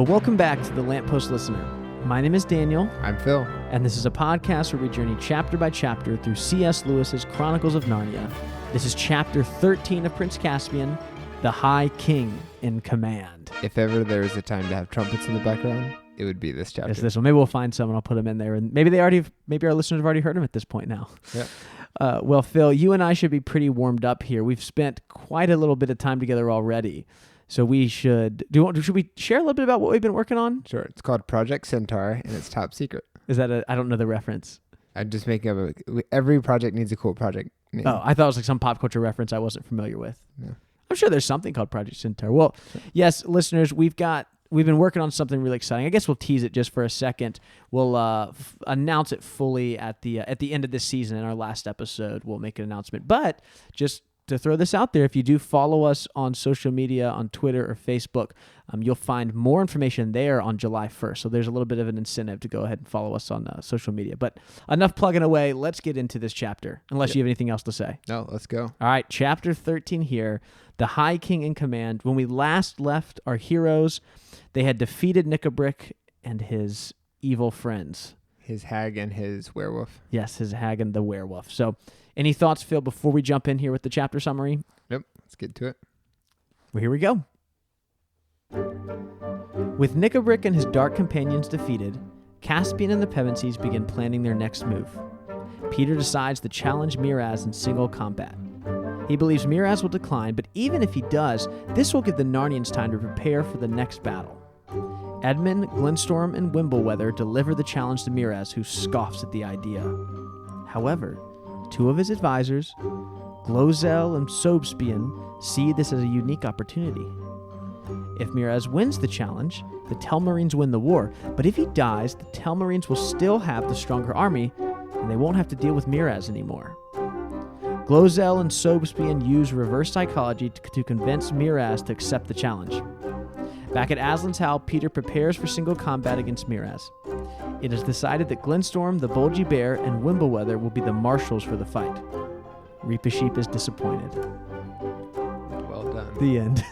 Well, welcome back to the Lamppost Listener. My name is Daniel. I'm Phil. And this is a podcast where we journey chapter by chapter through C.S. Lewis's Chronicles of Narnia. This is chapter 13 of Prince Caspian, The High King in Command. If ever there was a time to have trumpets in the background, it would be this chapter. It's this one. Maybe we'll find some and I'll put them in there. And maybe our listeners have already heard them at this point now. Yeah. Well, Phil, you and I should be pretty warmed up here. We've spent quite a little bit of time together already. So we should we share a little bit about what we've been working on? Sure. It's called Project Centaur, and it's top secret. Is that I don't know the reference. I'm just making up every project needs a cool project name. Oh, I thought it was like some pop culture reference I wasn't familiar with. No. I'm sure there's something called Project Centaur. Well, yes, listeners, we've been working on something really exciting. I guess we'll tease it just for a second. We'll announce it fully at the end of this season. In our last episode, we'll make an announcement. But just to throw this out there, if you do follow us on social media, on Twitter or Facebook, you'll find more information there on July 1st. So there's a little bit of an incentive to go ahead and follow us on social media. But enough plugging away. Let's get into this chapter, unless you have anything else to say. No, let's go. All right, chapter 13 here, The High King in Command. When we last left our heroes, they had defeated Nickabrick and his evil friends. His hag and his werewolf. Yes, his hag and the werewolf. So any thoughts, Phil, before we jump in here with the chapter summary? Yep, let's get to it. Well, here we go. With Nickabrick and his dark companions defeated, Caspian and the Pevensies begin planning their next move. Peter decides to challenge Miraz in single combat. He believes Miraz will decline, but even if he does, this will give the Narnians time to prepare for the next battle. Edmund, Glenstorm, and Wimbleweather deliver the challenge to Miraz, who scoffs at the idea. However, two of his advisors, Glozell and Sobspian, see this as a unique opportunity. If Miraz wins the challenge, the Telmarines win the war, but if he dies, the Telmarines will still have the stronger army, and they won't have to deal with Miraz anymore. Glozell and Sobspian use reverse psychology to convince Miraz to accept the challenge. Back at Aslan's Howl, Peter prepares for single combat against Miraz. It is decided that Glenstorm, the Bulgy Bear, and Wimbleweather will be the marshals for the fight. Reepicheep is disappointed. Well done. The end.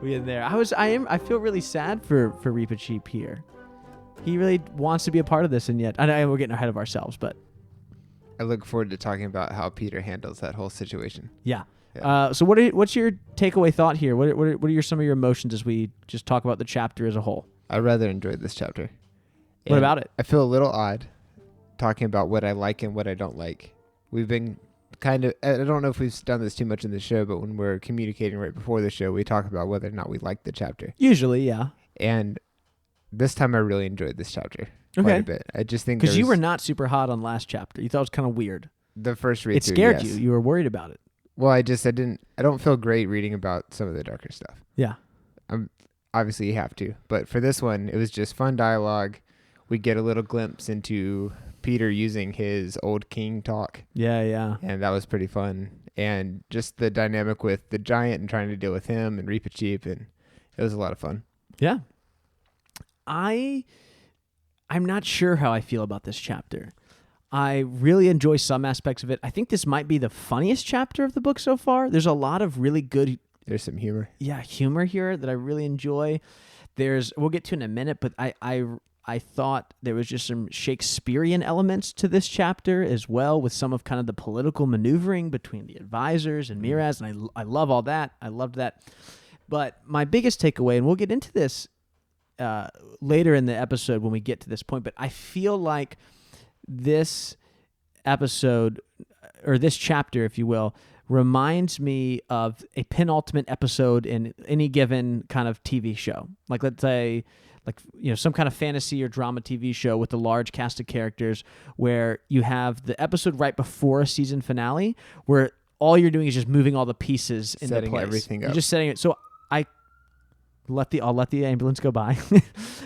We in there. I feel really sad for Reepicheep here. He really wants to be a part of this, and yet I know we're getting ahead of ourselves, but I look forward to talking about how Peter handles that whole situation. Yeah. So what's your takeaway thought here? What are some of your emotions as we just talk about the chapter as a whole? I rather enjoyed this chapter. What about it? I feel a little odd talking about what I like and what I don't like. We've been I don't know if we've done this too much in the show, but when we're communicating right before the show, we talk about whether or not we like the chapter. Usually, yeah. And this time I really enjoyed this chapter quite a bit. I just think because you were not super hot on last chapter. You thought it was kind of weird. The first read it scared you. You were worried about it. Well, I don't feel great reading about some of the darker stuff. Yeah. Obviously you have to, but for this one, it was just fun dialogue. We get a little glimpse into Peter using his old king talk. Yeah. And that was pretty fun. And just the dynamic with the giant and trying to deal with him and Reepicheep, and it was a lot of fun. Yeah. I'm not sure how I feel about this chapter. I really enjoy some aspects of it. I think this might be the funniest chapter of the book so far. There's a lot of really good... There's some humor. Yeah, humor here that I really enjoy. We'll get to in a minute, but I thought there was just some Shakespearean elements to this chapter as well, with some of kind of the political maneuvering between the advisors and Miraz, and I love all that. I loved that. But my biggest takeaway, and we'll get into this later in the episode when we get to this point, but I feel like this episode, or this chapter, if you will, reminds me of a penultimate episode in any given kind of TV show. Like, let's say, some kind of fantasy or drama TV show with a large cast of characters where you have the episode right before a season finale where all you're doing is just moving all the pieces into place. Setting everything up. You're just setting it. So I'll let the ambulance go by.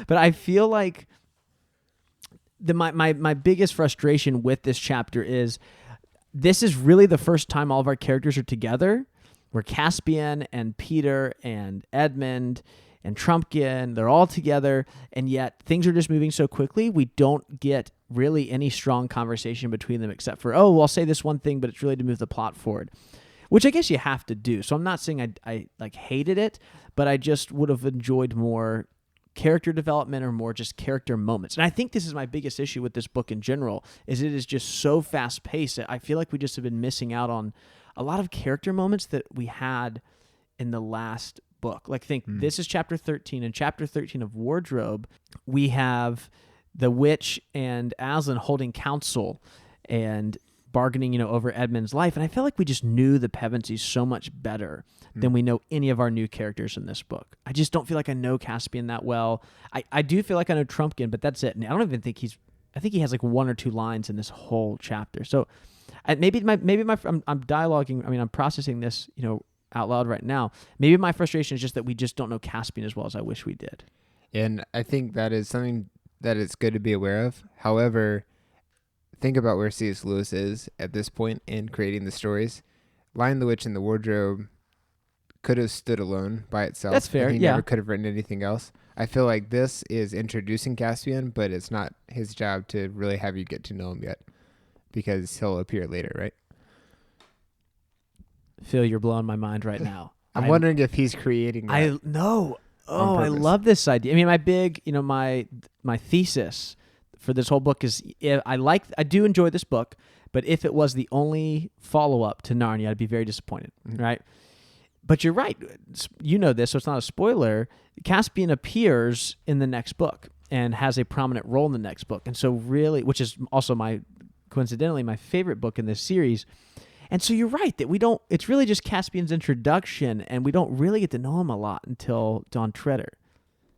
But I feel like my biggest frustration with this chapter is this is really the first time all of our characters are together, where Caspian and Peter and Edmund and Trumpkin, they're all together, and yet things are just moving so quickly, we don't get really any strong conversation between them except for, I'll say this one thing, but it's really to move the plot forward, which I guess you have to do. So I'm not saying I hated it, but I just would have enjoyed more character development or more just character moments. And I think this is my biggest issue with this book in general, is it is just so fast paced that I feel like we just have been missing out on a lot of character moments that we had in the last book. Like this is chapter 13. In chapter 13 of Wardrobe, we have the witch and Aslan holding counsel and bargaining, over Edmund's life. And I feel like we just knew the Pevensies so much better than we know any of our new characters in this book. I just don't feel like I know Caspian that well. I do feel like I know Trumpkin, but that's it. And I don't even think I think he has like 1 or 2 lines in this whole chapter. So I'm dialoguing. I mean, I'm processing this, out loud right now. Maybe my frustration is just that we just don't know Caspian as well as I wish we did. And I think that is something that it's good to be aware of. However, think about where C.S. Lewis is at this point in creating the stories. Lion, the Witch, and the Wardrobe could have stood alone by itself. That's fair, and he yeah. never could have written anything else. I feel like this is introducing Caspian, but it's not his job to really have you get to know him yet, because he'll appear later, right? Phil, you're blowing my mind right now. I'm wondering if he's creating that. I know. Oh, I purpose. love this idea. I mean, my big, my thesis for this whole book is I do enjoy this book, but if it was the only follow-up to Narnia, I'd be very disappointed, right? But you're right. You know this, so it's not a spoiler. Caspian appears in the next book and has a prominent role in the next book. And so really, which is also coincidentally, my favorite book in this series. And so you're right that it's really just Caspian's introduction, and we don't really get to know him a lot until Dawn Treader.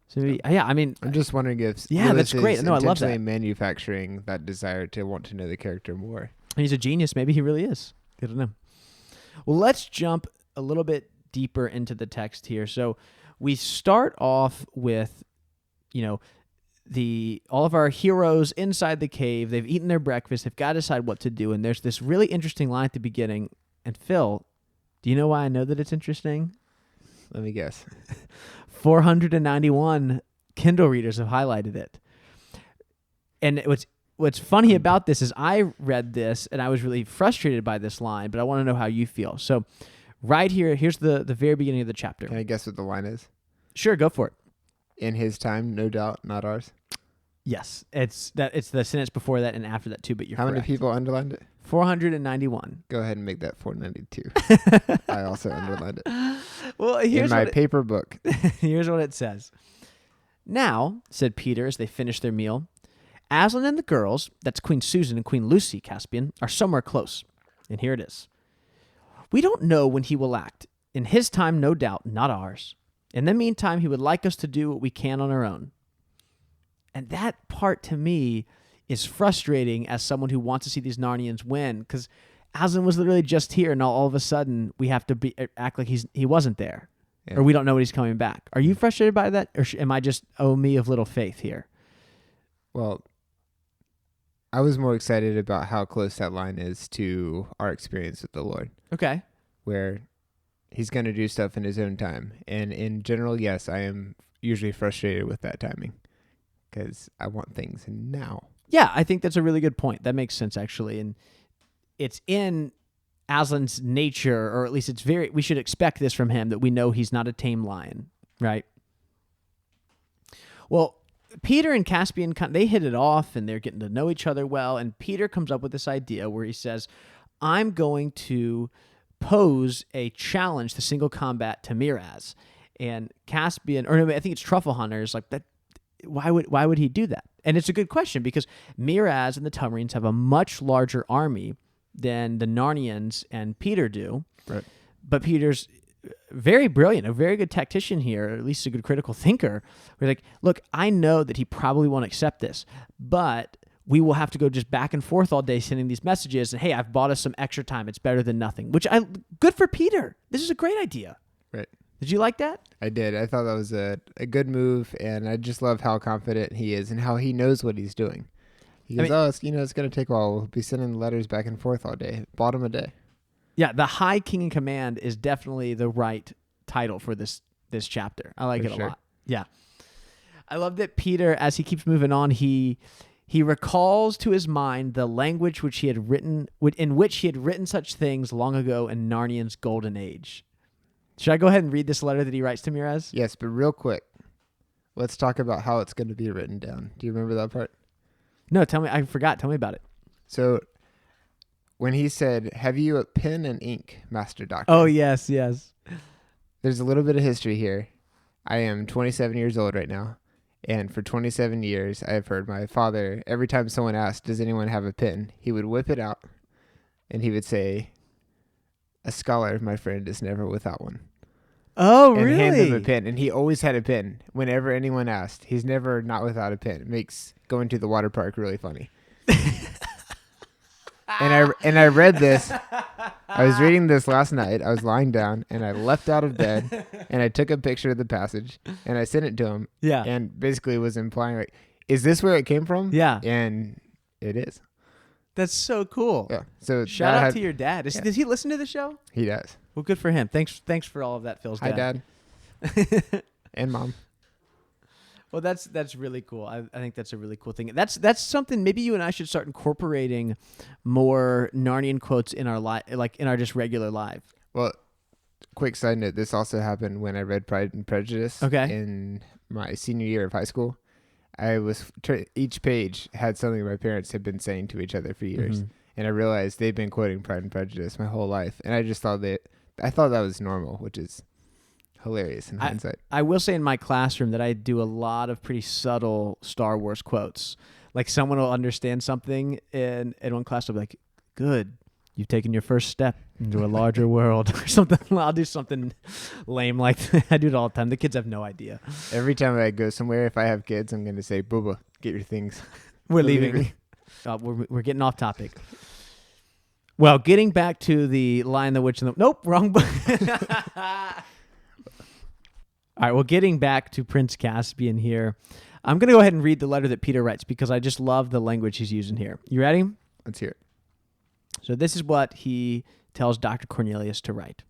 So I'm just wondering if Lewis that's great. is No, I love that. manufacturing that desire to want to know the character more. He's a genius. Maybe he really is. I don't know. Well, let's jump a little bit deeper into the text here. So we start off with, all of our heroes inside the cave. They've eaten their breakfast. They've got to decide what to do. And there's this really interesting line at the beginning. And Phil, do you know why I know that it's interesting? Let me guess. 491 Kindle readers have highlighted it. And what's funny about this is I read this and I was really frustrated by this line, but I want to know how you feel. So right here's the very beginning of the chapter. Can I guess what the line is? Sure, go for it. In his time, no doubt, not ours. Yes, it's the sentence before that and after that too, but you're How correct. many people underlined it? 491. Go ahead and make that 492. I also underlined it. Well, in my paper book. Here's what it says. Now, said Peter as they finished their meal, Aslan and the girls, that's Queen Susan and Queen Lucy, Caspian, are somewhere close. And here it is. We don't know when he will act. In his time, no doubt, not ours. In the meantime, he would like us to do what we can on our own. And that part, to me, is frustrating as someone who wants to see these Narnians win, because Aslan was literally just here, and all of a sudden, we have to act like he wasn't there, or we don't know when he's coming back. Are you frustrated by that, or am I just, me of little faith here? Well, I was more excited about how close that line is to our experience with the Lord. Okay. Where he's going to do stuff in his own time. And in general, yes, I am usually frustrated with that timing because I want things now. Yeah, I think that's a really good point. That makes sense, actually. And it's in Aslan's nature, or at least we should expect this from him, that we know he's not a tame lion, right? Well, Peter and Caspian, they hit it off, and they're getting to know each other well, and Peter comes up with this idea where he says, I'm going to pose a challenge to single combat to Miraz. And Caspian, or no, I think it's Truffle Hunter, is like, that. Why would he do that? And it's a good question, because Miraz and the Tummarines have a much larger army than the Narnians and Peter do. Right. But Peter's very brilliant, a very good tactician here, or at least a good critical thinker. We're like, look, I know that he probably won't accept this, but we will have to go just back and forth all day sending these messages. And hey, I've bought us some extra time. It's better than nothing. Good for Peter. This is a great idea. Right. Did you like that? I did. I thought that was a good move, and I just love how confident he is and how he knows what he's doing. He goes, it's going to take a while. We'll be sending letters back and forth all day. Bought him a day. Yeah, the High King in Command is definitely the right title for this chapter. I like it a lot. Yeah. I love that Peter, as he keeps moving on, he recalls to his mind the language in which he had written such things long ago in Narnian's golden age. Should I go ahead and read this letter that he writes to Miraz? Yes, but real quick. Let's talk about how it's going to be written down. Do you remember that part? No, tell me. I forgot. Tell me about it. So when he said, "Have you a pen and ink, Master Doctor?" Oh, yes, yes. There's a little bit of history here. I am 27 years old right now. And for 27 years, I have heard my father, every time someone asked, "Does anyone have a pen?" he would whip it out and he would say, "A scholar, my friend, is never without one." Oh, And really? hand them a pen. And he always had a pen whenever anyone asked. He's never not without a pen. It makes going to the water park really funny. And I read this. I was reading this last night. I was lying down and I leapt out of bed and I took a picture of the passage and I sent it to him. Yeah. And basically was implying like, is this where it came from? Yeah. And it is. That's so cool. Yeah. So Shout out to your dad. Yeah. Does he listen to the show? He does. Well, good for him. Thanks for all of that, Phil's dad. Hi, Dad. And Mom. Well, that's really cool. I think that's a really cool thing. That's something maybe you and I should start incorporating more Narnian quotes in our like in our just regular life. Well, quick side note, this also happened when I read Pride and Prejudice in my senior year of high school. I was each page had something my parents had been saying to each other for years, and I realized they've been quoting Pride and Prejudice my whole life, and I just thought that was normal, which is hilarious in hindsight. I will say in my classroom that I do a lot of pretty subtle Star Wars quotes. Like someone will understand something in one class, will be like, "Good, you've taken your first step into a larger world," or something. I'll do something lame like that. I do it all the time. The kids have no idea. Every time I go somewhere, if I have kids, I'm going to say, "Booba, get your things." We're leaving. We're getting off topic. Well, getting back to the Lion, the Witch, and the... Nope, wrong book. All right, well, getting back to Prince Caspian here, I'm going to go ahead and read the letter that Peter writes because I just love the language he's using here. You ready? Let's hear it. So this is what he tells Dr. Cornelius to write.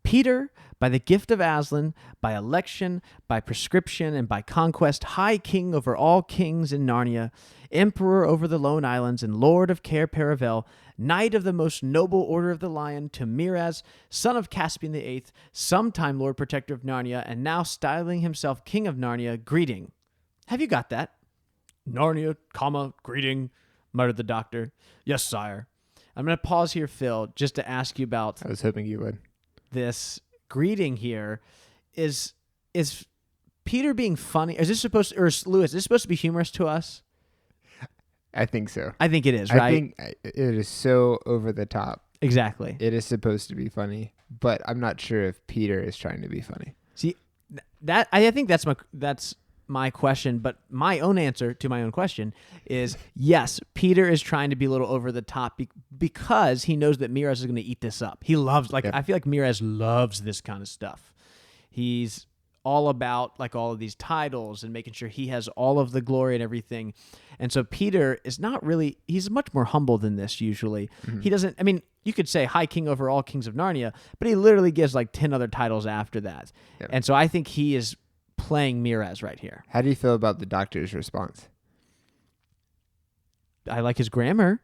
Peter, by the gift of Aslan, by election, by prescription, and by conquest, High King over all kings in Narnia, Emperor over the Lone Islands, and Lord of Cair Paravel, Knight of the most noble order of the Lion, to Miraz, son of Caspian the Eighth, sometime Lord Protector of Narnia, and now styling himself King of Narnia, greeting. Have you got that? Narnia, greeting, muttered the doctor. Yes, sire. I'm going to pause here, Phil, just to ask you about... I was hoping you would. This greeting here is Peter being funny? Is this supposed to, or Lewis, is this supposed to be humorous to us? I think so. I think it is, right? I think it is so over the top. Exactly. It is supposed to be funny, but I'm not sure if Peter is trying to be funny. See, that I think that's my question, but my own answer to my own question is yes, Peter is trying to be a little over the top because he knows that Miraz is going to eat this up. He loves, I feel like Miraz loves this kind of stuff. He's all about like all of these titles and making sure he has all of the glory and everything. And so Peter is not really, he's much more humble than this usually. Mm-hmm. He doesn't, I mean, you could say High King over all kings of Narnia, but he literally gives like 10 other titles after that. Yep. And so I think he is playing Miraz right here. How do you feel about the doctor's response? I like his grammar.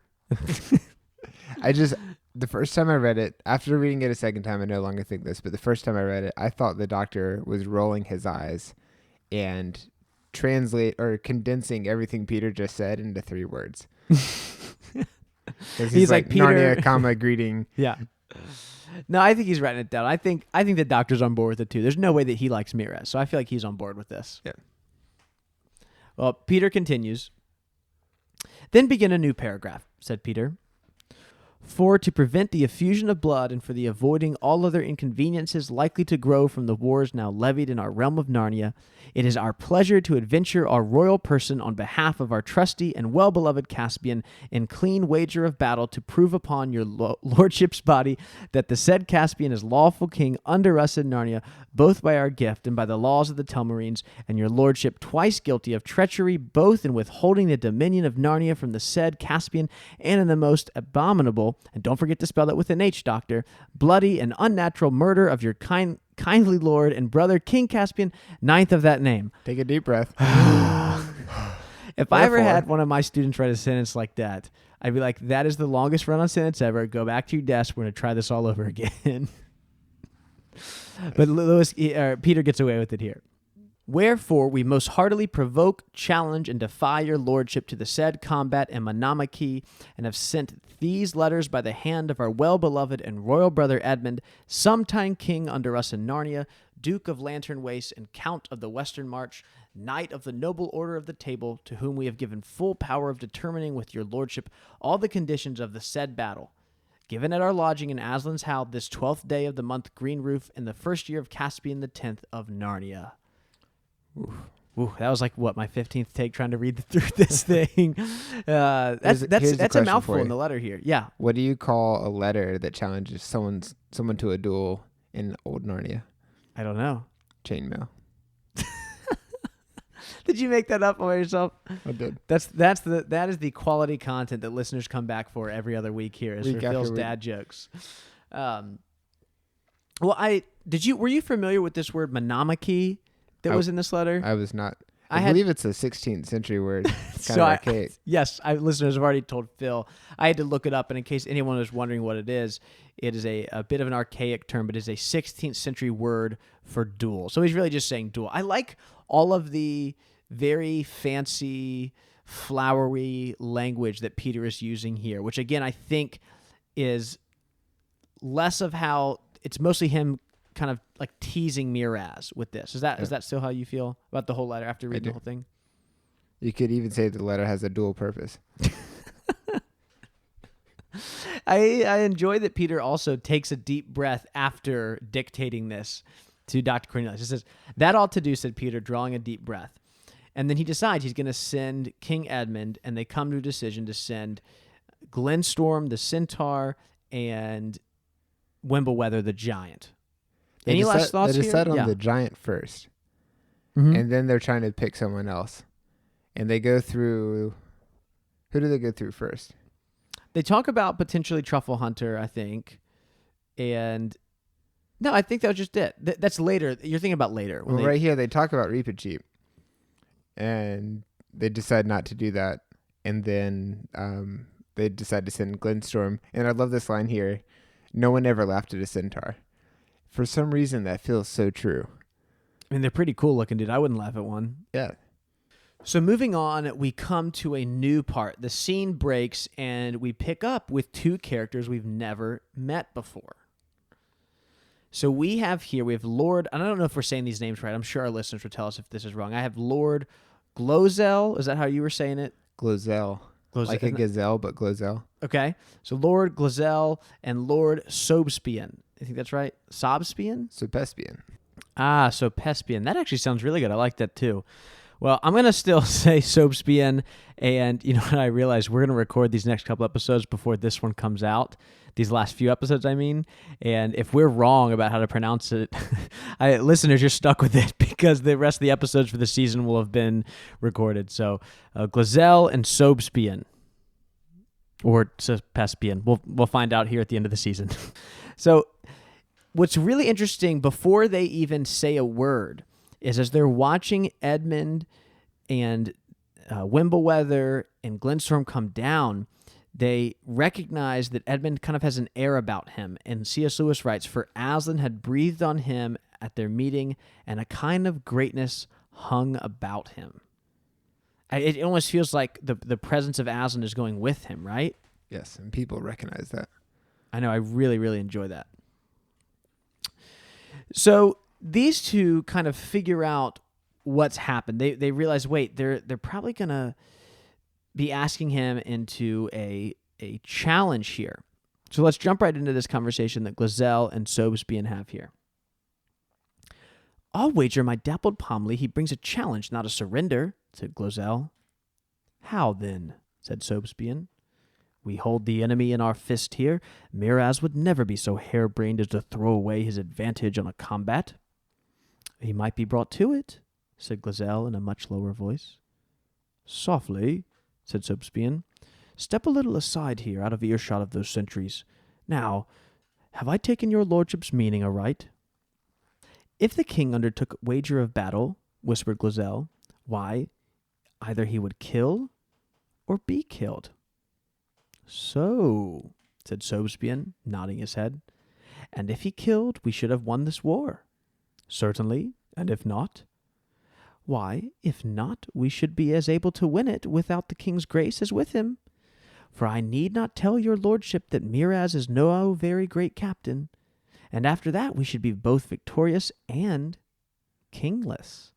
The first time I read it, after reading it a second time, I no longer think this, but the first time I read it, I thought the doctor was rolling his eyes and condensing everything Peter just said into 3 words. He's like Peter, Narnia, greeting. Yeah. No, I think he's writing it down. I think the doctor's on board with it too. There's no way that he likes Miraz, so I feel like he's on board with this. Yeah. Well, Peter continues. Then begin a new paragraph, said Peter. For to prevent the effusion of blood and for the avoiding all other inconveniences likely to grow from the wars now levied in our realm of Narnia, it is our pleasure to adventure our royal person on behalf of our trusty and well-beloved Caspian in clean wager of battle to prove upon your lordship's body that the said Caspian is lawful king under us in Narnia, both by our gift and by the laws of the Telmarines, and your lordship twice guilty of treachery, both in withholding the dominion of Narnia from the said Caspian and in the most abominable, and don't forget to spell that with an H, doctor, bloody and unnatural murder of your kindly lord and brother, King Caspian, 9th of that name. Take a deep breath. If I ever had one of my students write a sentence like that, I'd be like, that is the longest run-on sentence ever. Go back to your desk. We're going to try this all over again. But Peter gets away with it here. Wherefore we most heartily provoke, challenge, and defy your lordship to the said combat and monarchy, and have sent these letters by the hand of our well-beloved and royal brother Edmund, sometime king under us in Narnia, Duke of Lantern Waste and Count of the Western March, Knight of the Noble Order of the Table, to whom we have given full power of determining with your lordship all the conditions of the said battle. Given at our lodging in Aslan's Howe this 12th day of the month Green Roof, in the first year of Caspian the 10th of Narnia. Ooh, that was like, what, my 15th take trying to read through this thing. That's a mouthful in the letter here. Yeah. What do you call a letter that challenges someone to a duel in old Narnia? I don't know. Chainmail. Did you make that up by yourself? I did. That is the quality content that listeners come back for every other week here, is for Phil's dad jokes. Were you familiar with this word monarchy that was in this letter? I was not. I believe it's a 16th century word. It's kind of archaic. Yes, listeners have already told Phil. I had to look it up, and in case anyone was wondering what it is a bit of an archaic term, but it is a 16th century word for duel. So he's really just saying duel. I like all of the very fancy, flowery language that Peter is using here, which again I think is less of how it's mostly him kind of like teasing Miraz with this. Is that still how you feel about the whole letter after reading the whole thing? You could even say the letter has a dual purpose. I enjoy that Peter also takes a deep breath after dictating this to Dr. Cornelius. He says, "That ought to do," said Peter, drawing a deep breath. And then he decides he's going to send King Edmund, and they come to a decision to send Glenstorm the Centaur and Wimbleweather the Giant. Any last thoughts here? They decide on the giant first, and then they're trying to pick someone else. And they go through... Who do they go through first? They talk about potentially Truffle Hunter, I think. And... No, I think that was just it. That's later. You're thinking about later. Well, right here, they talk about Reepicheep. And they decide not to do that. And then they decide to send Glenstorm. And I love this line here. No one ever laughed at a centaur. For some reason, that feels so true. I mean, they're pretty cool looking, dude. I wouldn't laugh at one. Yeah. So moving on, we come to a new part. The scene breaks, and we pick up with two characters we've never met before. So we have Lord, and I don't know if we're saying these names right. I'm sure our listeners will tell us if this is wrong. I have Lord Glozell. Is that how you were saying it? Glozell. Like a gazelle, but Glozell. Okay. So Lord Glozell and Lord Sobspian. I think that's right. Sobspian? Sopespian. Sopespian. That actually sounds really good. I like that too. Well, I'm going to still say Sobspian, and you know what I realized? We're going to record these next couple episodes before this one comes out. These last few episodes, I mean. And if we're wrong about how to pronounce it, listeners, you're stuck with it because the rest of the episodes for the season will have been recorded. So, Glozell and Sobspian. Or Sopespian. We'll find out here at the end of the season. So, what's really interesting, before they even say a word, is as they're watching Edmund and Wimbleweather and Glenstorm come down, they recognize that Edmund kind of has an air about him. And C.S. Lewis writes, "For Aslan had breathed on him at their meeting, and a kind of greatness hung about him." It almost feels like the presence of Aslan is going with him, right? Yes, and people recognize that. I know, I really, really enjoy that. So these two kind of figure out what's happened. They realize, wait, they're probably going to be asking him into a challenge here. So let's jump right into this conversation that Glozell and Sobspian have here. "I'll wager my dappled Pomley he brings a challenge, not a surrender," said Glozell. "How then?" said Sobspian. "We hold the enemy in our fist here. Miraz would never be so harebrained as to throw away his advantage on a combat." "He might be brought to it," said Glozell in a much lower voice. "Softly," said Sobspian. "Step a little aside here, out of earshot of those sentries. Now, have I taken your lordship's meaning aright?" "If the king undertook wager of battle," whispered Glozell, "why, either he would kill or be killed." "So," said Sobspian, nodding his head, "and if he killed, we should have won this war." "Certainly, and if not?" Why, if not, we should be as able to win it without the king's grace as with him. For I need not tell your lordship that Miraz is no very great captain, and after that we should be both victorious and kingless.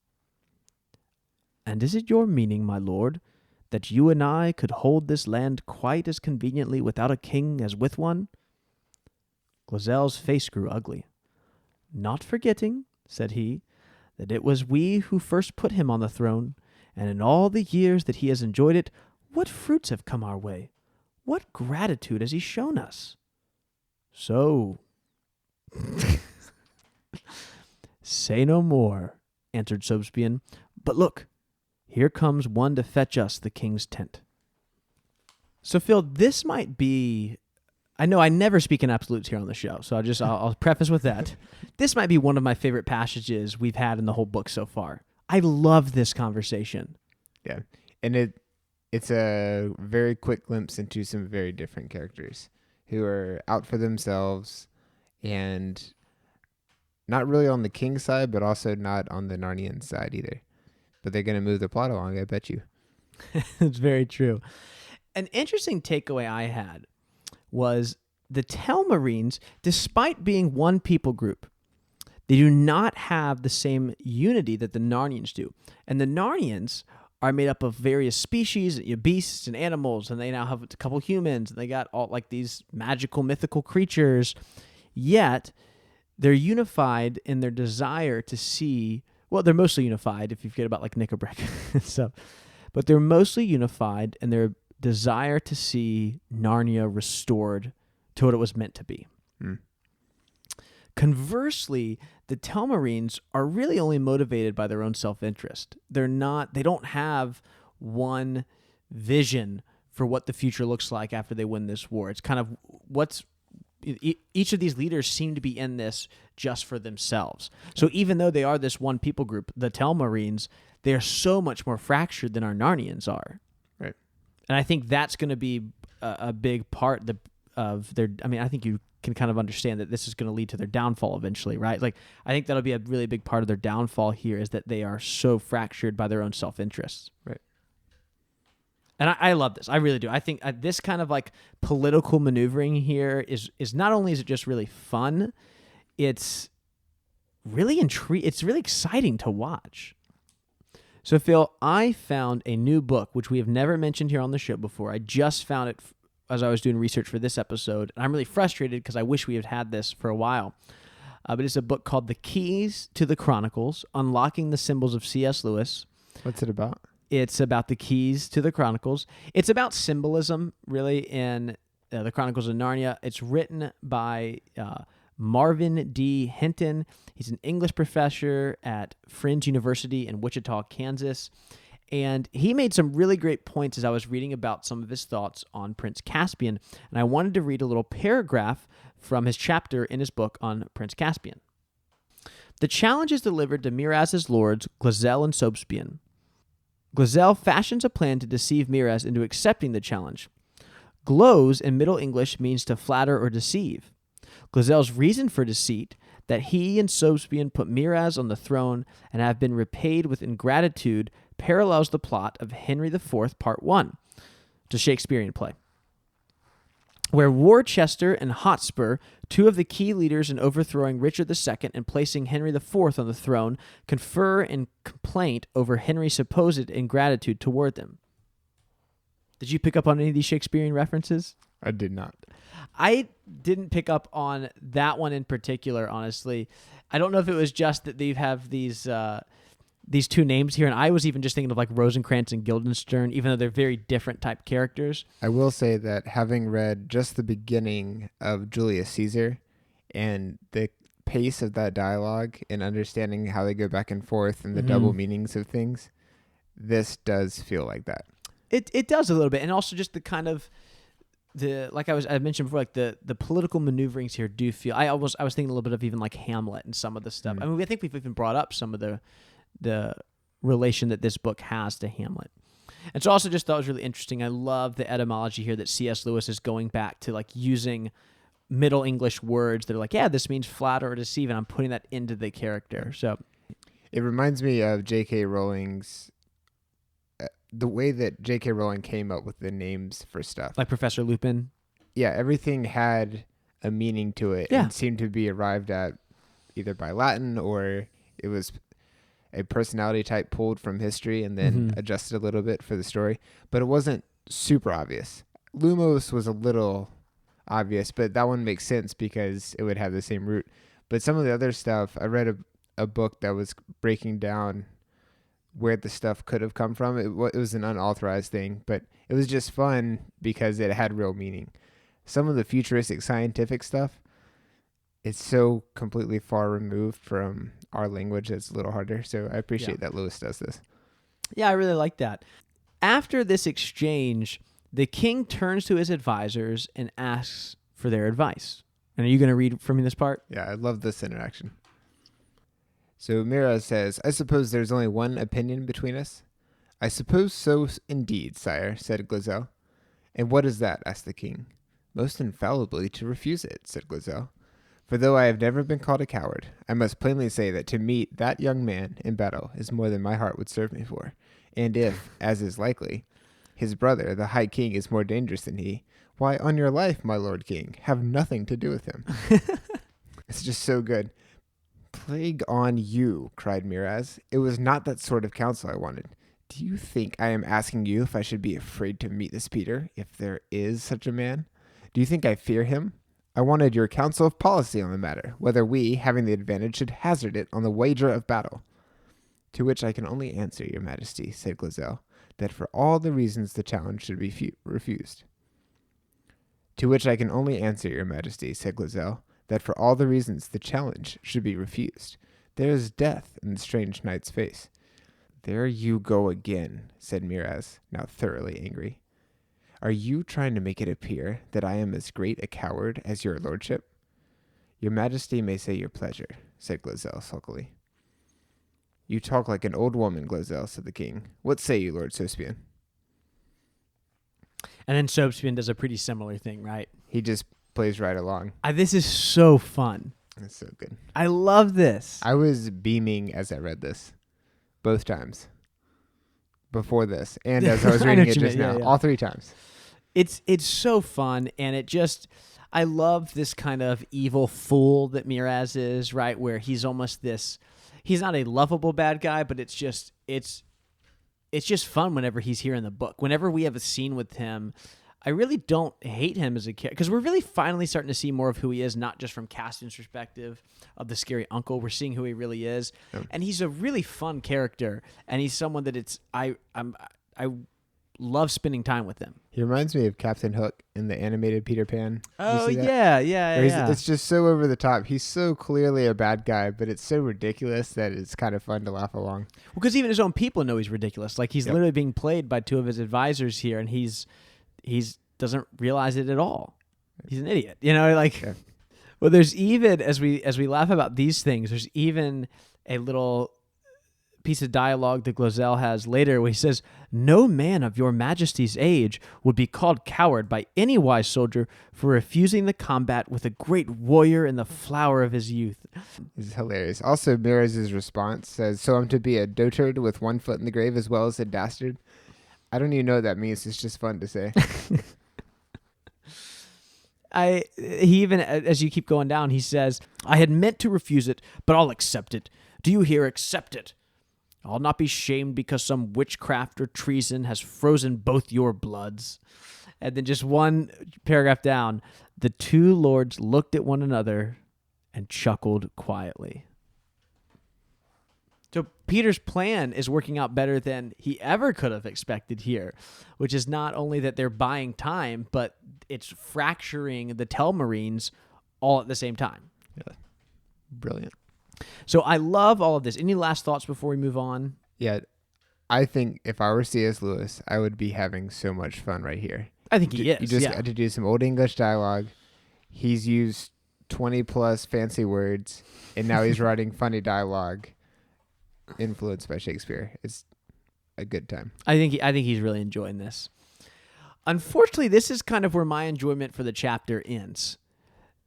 And is it your meaning, my lord, that you and I could hold this land quite as conveniently without a king as with one? Glözel's face grew ugly. Not forgetting, said he, that it was we who first put him on the throne, and in all the years that he has enjoyed it, what fruits have come our way? What gratitude has he shown us? So, say no more, answered Sobspian. But look, here comes one to fetch us the king's tent. So, Phil, this might be... I know I never speak in absolutes here on the show, so I'll preface with that. This might be one of my favorite passages we've had in the whole book so far. I love this conversation. Yeah, and it's a very quick glimpse into some very different characters who are out for themselves and not really on the king's side, but also not on the Narnian side either. But they're going to move the plot along, I bet you. It's very true. An interesting takeaway I had was the Telmarines, despite being one people group, they do not have the same unity that the Narnians do. And the Narnians are made up of various species, beasts and animals, and they now have a couple humans, and they got all like these magical, mythical creatures. Yet, they're unified in their desire to see... Well, they're mostly unified if you forget about like Nickelbrick and stuff. But they're mostly unified in their desire to see Narnia restored to what it was meant to be. Conversely, the Telmarines are really only motivated by their own self-interest. They don't have one vision for what the future looks like after they win this war. It's kind of each of these leaders seem to be in this just for themselves. So even though they are this one people group, the Telmarines, they are so much more fractured than our Narnians are. Right. And I think that's going to be a big part of their... I mean, I think you can kind of understand that this is going to lead to their downfall eventually, right? Like, I think that'll be a really big part of their downfall here is that they are so fractured by their own self-interests. Right. And I love this. I really do. I think this kind of like political maneuvering here is not only is it just really fun, it's really it's really exciting to watch. So, Phil, I found a new book, which we have never mentioned here on the show before. I just found it as I was doing research for this episode. And I'm really frustrated because I wish we had had this for a while. But it's a book called The Keys to the Chronicles, Unlocking the Symbols of C.S. Lewis. What's it about? It's about the keys to the Chronicles. It's about symbolism, really, in the Chronicles of Narnia. It's written by Marvin D. Hinton. He's an English professor at Friends University in Wichita, Kansas. And he made some really great points as I was reading about some of his thoughts on Prince Caspian. And I wanted to read a little paragraph from his chapter in his book on Prince Caspian. The challenge is delivered to Miraz's lords, Glözel and Sobspian. Glözel fashions a plan to deceive Miraz into accepting the challenge. Gloze in Middle English means to flatter or deceive. Glözel's reason for deceit, that he and Sobspian put Miraz on the throne and have been repaid with ingratitude, parallels the plot of Henry IV, Part 1, a Shakespearean play, where Worcester and Hotspur, two of the key leaders in overthrowing Richard II and placing Henry IV on the throne, confer in complaint over Henry's supposed ingratitude toward them. Did you pick up on any of these Shakespearean references? I did not. I didn't pick up on that one in particular, honestly. I don't know if it was just that they have these two names here, and I was even just thinking of like Rosencrantz and Guildenstern, even though they're very different type characters. I will say that having read just the beginning of Julius Caesar and the pace of that dialogue and understanding how they go back and forth and the double meanings of things, this does feel like that. It does a little bit, and also just the kind of I mentioned before, like the political maneuverings here do feel. I was thinking a little bit of even like Hamlet and some of the stuff. I mean, I think we've even brought up some of the relation that this book has to Hamlet. And so I also just thought it was really interesting. I love the etymology here that C.S. Lewis is going back to, like using Middle English words that are like, yeah, this means flatter or deceive, and I'm putting that into the character. So It reminds me of J.K. Rowling's the way that J.K. Rowling came up with the names for stuff. Like Professor Lupin. Yeah, everything had a meaning to it and seemed to be arrived at either by Latin or it was a personality type pulled from history and then adjusted a little bit for the story. But it wasn't super obvious. Lumos was a little obvious, but that one makes sense because it would have the same root. But some of the other stuff, I read a book that was breaking down where the stuff could have come from. It was an unauthorized thing, but it was just fun because it had real meaning. Some of the futuristic scientific stuff, it's so completely far removed from our language that it's a little harder. So I appreciate that Lewis does this. Yeah, I really like that. After this exchange, the king turns to his advisors and asks for their advice. And are you going to read from me this part? Yeah, I love this interaction. So Miraz says, I suppose there's only one opinion between us? I suppose so indeed, sire, said Glozell. And what is that? Asked the king. Most infallibly to refuse it, said Glozell. For though I have never been called a coward, I must plainly say that to meet that young man in battle is more than my heart would serve me for. And if, as is likely, his brother, the high king, is more dangerous than he, why, on your life, my lord king, have nothing to do with him. It's just so good. Plague on you, cried Miraz. It was not that sort of counsel I wanted. Do you think I am asking you if I should be afraid to meet this Peter, if there is such a man? Do you think I fear him? I wanted your counsel of policy on the matter, whether we, having the advantage, should hazard it on the wager of battle. To which I can only answer, your majesty, said Glozell, that for all the reasons the challenge should be refused. To which I can only answer, your majesty, said Glozell, that for all the reasons the challenge should be refused. There is death in the strange knight's face. There you go again, said Miraz, now thoroughly angry. Are you trying to make it appear that I am as great a coward as your lordship? Your majesty may say your pleasure, said Glozell sulkily. You talk like an old woman, Glozell, said the king. What say you, Lord Caspian? And then Caspian does a pretty similar thing, right? He just plays right along. This is so fun. It's so good. I love this. I was beaming as I read this. Both times. Before this. And as I was reading it just now. Yeah. All three times. It's so fun. And it just... I love this kind of evil fool that Miraz is, right? Where he's almost this... He's not a lovable bad guy, but it's just fun whenever he's here in the book. Whenever we have a scene with him... I really don't hate him as a character because we're really finally starting to see more of who he is, not just from Caspian's perspective of the scary uncle. We're seeing who he really is, and he's a really fun character, and he's someone that I love spending time with him. He reminds me of Captain Hook in the animated Peter Pan. Oh yeah. It's just so over the top. He's so clearly a bad guy, but it's so ridiculous that it's kind of fun to laugh along. Well, because even his own people know he's ridiculous. Like he's literally being played by two of his advisors here, and he doesn't realize it at all. He's an idiot, Well, there's even as we laugh about these things, there's even a little piece of dialogue that Glozell has later where he says, "No man of your majesty's age would be called coward by any wise soldier for refusing the combat with a great warrior in the flower of his youth." This is hilarious. Also, Miraz's response says, "So I'm to be a dotard with one foot in the grave as well as a dastard." I don't even know what that means. It's just fun to say. He even, as you keep going down, he says, "I had meant to refuse it, but I'll accept it. Do you hear? Accept it. I'll not be shamed because some witchcraft or treason has frozen both your bloods." And then just one paragraph down, the two lords looked at one another and chuckled quietly. So Peter's plan is working out better than he ever could have expected here, which is not only that they're buying time, but it's fracturing the Telmarines all at the same time. Yeah. Brilliant. So I love all of this. Any last thoughts before we move on? Yeah. I think if I were C.S. Lewis, I would be having so much fun right here. I think he is. You just got to do some Old English dialogue. He's used 20 plus fancy words, and now he's writing funny dialogue influenced by Shakespeare. It's a good time. I think he's really enjoying this. Unfortunately, this is kind of where my enjoyment for the chapter ends.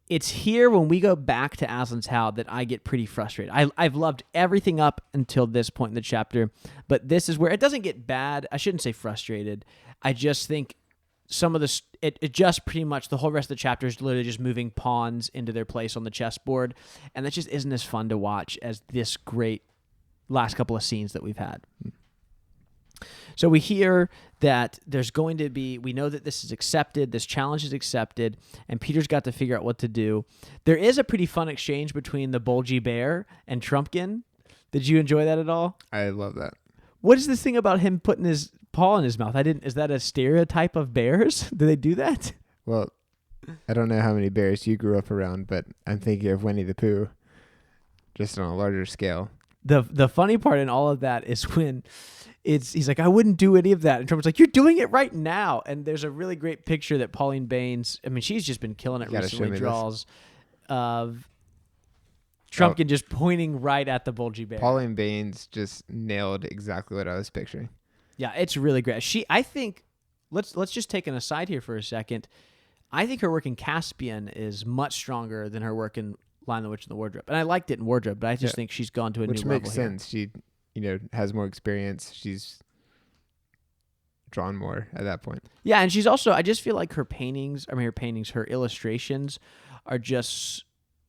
it's here when we go back to Aslan's Howl that I get pretty frustrated. I've loved everything up until this point in the chapter, but this is where it doesn't get bad. I shouldn't say frustrated. I just think some of this, it just pretty much the whole rest of the chapter is literally just moving pawns into their place on the chessboard, and that just isn't as fun to watch as this great last couple of scenes that we've had. So we hear that there's going to be, we know that this is accepted, this challenge is accepted, and Peter's got to figure out what to do. There is a pretty fun exchange between the bulgy bear and Trumpkin. Did you enjoy that at all? I love that. What is this thing about him putting his paw in his mouth? Is that a stereotype of bears? Do they do that? Well, I don't know how many bears you grew up around, but I'm thinking of Winnie the Pooh, just on a larger scale. The funny part in all of that is when he's like, I wouldn't do any of that. And Trump's like, you're doing it right now. And there's a really great picture that Pauline Baines, I mean, she's just been killing it recently, draws of Trumpkin just pointing right at the bulgy bear. Pauline Baines just nailed exactly what I was picturing. Yeah, it's really great. I think, let's just take an aside here for a second. I think her work in Caspian is much stronger than her work in Lion, the Witch, and the Wardrobe. And I liked it in Wardrobe, but I just think she's gone to a new level. Which makes sense. She, has more experience. She's drawn more at that point. Yeah, and she's also, I just feel like her illustrations are just,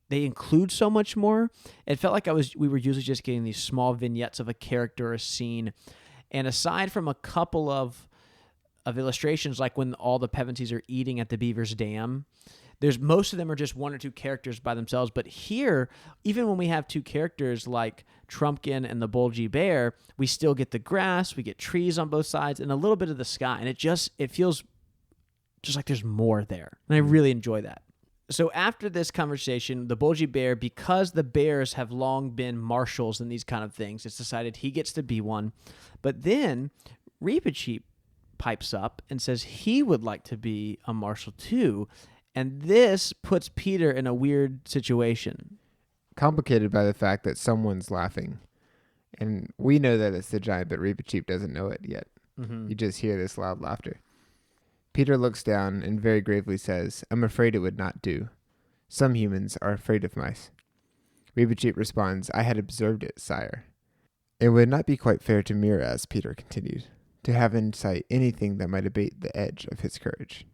they include so much more. It felt like we were usually just getting these small vignettes of a character or a scene. And aside from a couple of illustrations, like when all the Pevensies are eating at the Beaver's Dam, most of them are just one or two characters by themselves. But here, even when we have two characters like Trumpkin and the bulgy bear, we still get the grass, we get trees on both sides, and a little bit of the sky. And it feels just like there's more there. And I really enjoy that. So after this conversation, the bulgy bear, because the bears have long been marshals in these kind of things, it's decided he gets to be one. But then Reepicheep pipes up and says he would like to be a marshal too. And this puts Peter in a weird situation. Complicated by the fact that someone's laughing. And we know that it's the giant, but Reepicheep doesn't know it yet. Mm-hmm. You just hear this loud laughter. Peter looks down and very gravely says, I'm afraid it would not do. Some humans are afraid of mice. Reepicheep responds, I had observed it, sire. It would not be quite fair to Miraz, Peter continued, to have in sight anything that might abate the edge of his courage.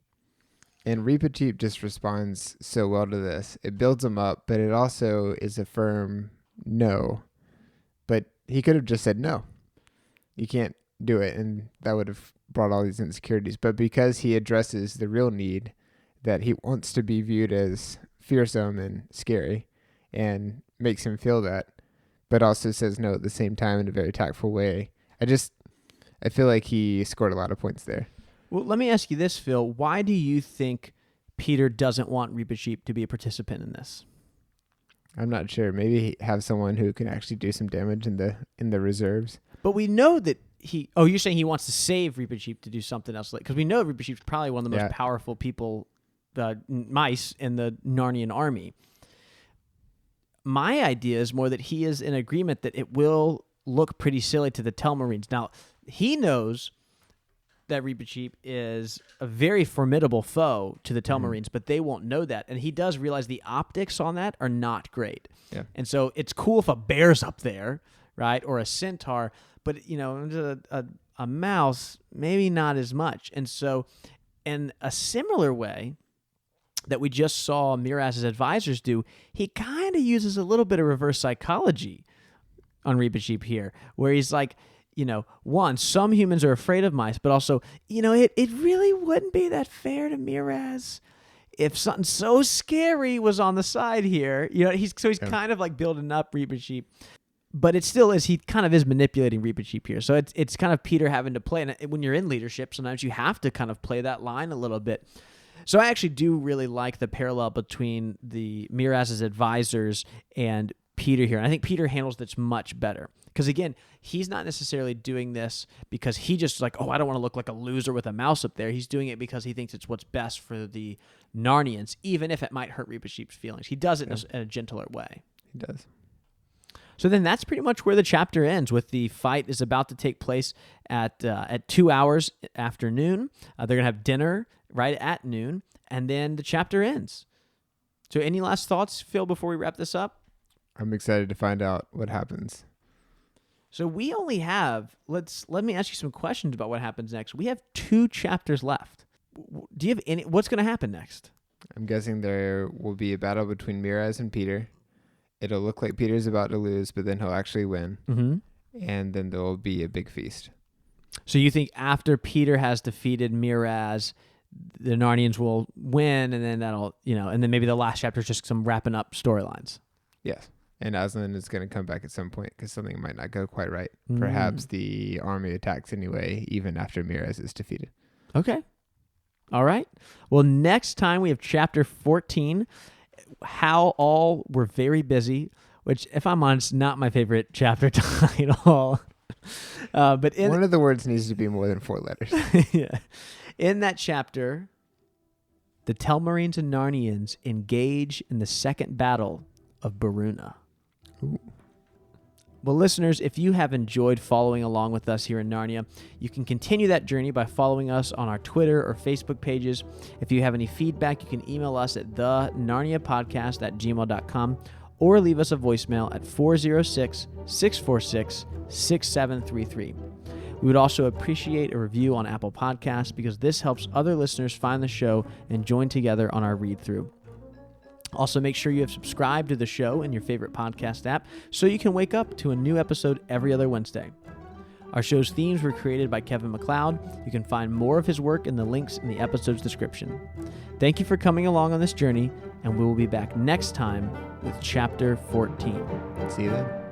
And Reepicheep just responds so well to this. It builds him up, but it also is a firm no. But he could have just said no. You can't do it, and that would have brought all these insecurities. But because he addresses the real need, that he wants to be viewed as fearsome and scary, and makes him feel that, but also says no at the same time in a very tactful way. I feel like he scored a lot of points there. Well, let me ask you this, Phil. Why do you think Peter doesn't want Reepicheep to be a participant in this? I'm not sure. Maybe have someone who can actually do some damage in the reserves. But we know that you're saying he wants to save Reepicheep to do something else, because we know Reepicheep's probably one of the most powerful people, mice in the Narnian army. My idea is more that he is in agreement that it will look pretty silly to the Telmarines. Now, he knows that Reepicheep is a very formidable foe to the Telmarines, but they won't know that. And he does realize the optics on that are not great. Yeah. And so it's cool if a bear's up there, right, or a centaur, but, a mouse, maybe not as much. And so in a similar way that we just saw Miraz's advisors do, he kind of uses a little bit of reverse psychology on Reepicheep here, where he's like, one, some humans are afraid of mice, but also, it really wouldn't be that fair to Miraz if something so scary was on the side here. He's kind of like building up Reepicheep, but it still is, he kind of is manipulating Reepicheep here. So it's kind of Peter having to play, and when you're in leadership, sometimes you have to kind of play that line a little bit. So I actually do really like the parallel between the Miraz's advisors and Peter here. And I think Peter handles this much better. Because again, he's not necessarily doing this because he just like, I don't want to look like a loser with a mouse up there. He's doing it because he thinks it's what's best for the Narnians, even if it might hurt Reepicheep's feelings. He does it in a gentler way. He does. So then that's pretty much where the chapter ends, with the fight is about to take place at 2 hours after noon. They're going to have dinner right at noon, and then the chapter ends. So any last thoughts, Phil, before we wrap this up? I'm excited to find out what happens. So we only have, let me ask you some questions about what happens next. We have 2 chapters left. Do you have any, what's going to happen next? I'm guessing there will be a battle between Miraz and Peter. It'll look like Peter's about to lose, but then he'll actually win. Mm-hmm. And then there will be a big feast. So you think after Peter has defeated Miraz, the Narnians will win, and then that'll, and then maybe the last chapter is just some wrapping up storylines. Yes. And Aslan is going to come back at some point because something might not go quite right. Perhaps the army attacks anyway, even after Miraz is defeated. Okay. All right. Well, next time we have chapter 14, How All Were Very Busy, which, if I'm honest, not my favorite chapter title. But one of the words needs to be more than 4 letters. Yeah. In that chapter, the Telmarines and Narnians engage in the second battle of Baruna. Ooh. Well, listeners, if you have enjoyed following along with us here in Narnia, you can continue that journey by following us on our Twitter or Facebook pages. If you have any feedback, you can email us at thenarniapodcast@gmail.com or leave us a voicemail at 406-646-6733. We would also appreciate a review on Apple Podcasts because this helps other listeners find the show and join together on our read-through. Also, make sure you have subscribed to the show in your favorite podcast app so you can wake up to a new episode every other Wednesday. Our show's themes were created by Kevin MacLeod. You can find more of his work in the links in the episode's description. Thank you for coming along on this journey, and we will be back next time with Chapter 14. See you then.